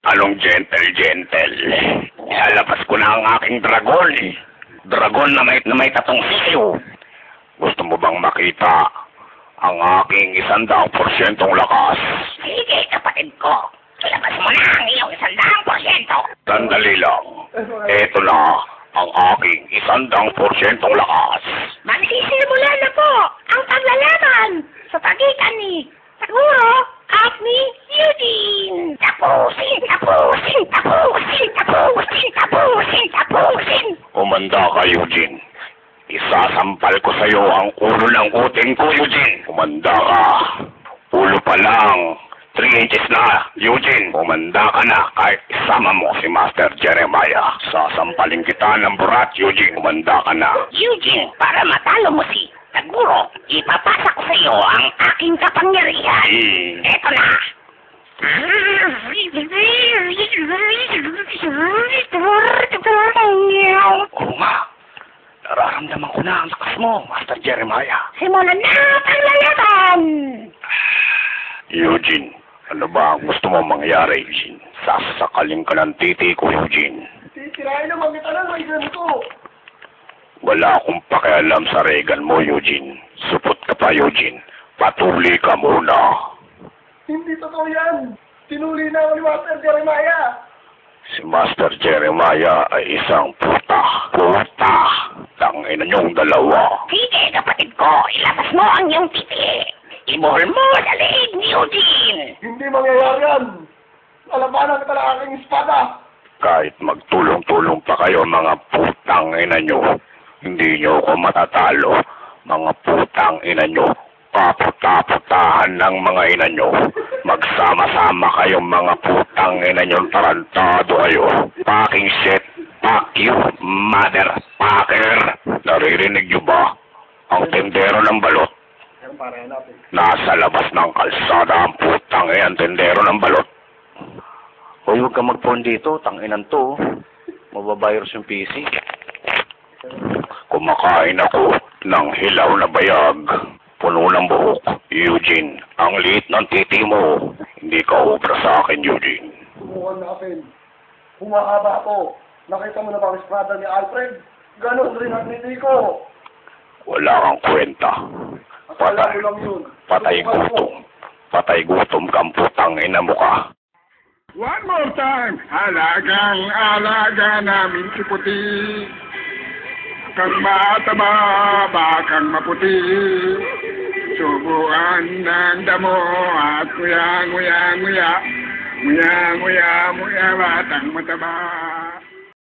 Anong gentle? Ilalabas ko na ang aking dragon eh. Dragon na may tatong sisiyo. Gusto mo bang makita ang aking 100% lakas? Sige, kapatid ko. Ilabas mo na ang iyong 100%. Sandali lang. Eto na ang aking 100% lakas. Magsisimula na po ang paglalaban sa pagitan ni Taguro at ni Eugene. Tapusin! Kumanda ka, Eugene. Isasampal ko sa'yo ang ulo ng kuting ko, Eugene. Kumanda ka. Ulo pa lang. 3 inches na, Eugene. Kumanda ka na kahit isama mo si Master Jeremiah. Sasampalin kita ng burat, Eugene. Kumanda ka na. Eugene, para matalo mo si Taguro, ipapasa ko sa iyo ang aking kapangyarihan. Eto na. Oo nga. Nararamdaman ko na ang lakas mo, Master Jeremiah. Simulan na ang paglalaban. Eugene, ano ba ang gusto mo mangyari, Eugene? Sasakalin ka ng titi ko, Eugene. Titirahin naman kita ng Reagan ko. Wala akong pakialam sa Reagan mo, Eugene. Supot ka pa, Eugene. Patuli ka muna. Hindi totoo yan. Tinuli na ako ni Master Jeremiah. Si Master Jeremiah ay isang puta. Tangina niyong dalawa. Sige, kapatid ko, ilabas mo ang iyong titi. Ibuhol mo sa leeg ni Eugene. Hindi mangyayari yan. Alabanan kita ng aking espada. Kahit magtulong-tulong pa kayo, mga putang ina nyo, hindi nyo ako matatalo. Mga putang ina nyo, paputa-putahan ng mga ina nyo. Magsama-sama kayong mga putang ina nyo, tarantado kayo. Fucking shit, fuck you, motherfucker. Naririnig nyo ba? Ang tendero ng balot. Nasa labas ng kalsada ang putang ang tendero ng balot. Hoy, huwag ka mag-phone dito, tanginan to. Mabavirus yung PC. Kumakain ako ng hilaw na bayag. Puno ng buhok. Eugene, ang liit ng titi mo. Hindi ka obra sa akin, Eugene. Subukan natin. Humahaba ako. Nakita mo na ba ang espada ni Alfred? Ganon rin ang titi ko. Wala kang kwenta. Akala ko lang yun. Patay gutom. Patay gutom kang putang ina mo ka. One more time, alagang-alaga namin si Puti. Kang mataba, bakang maputi. Subuan ng damo at nguya, batang mataba.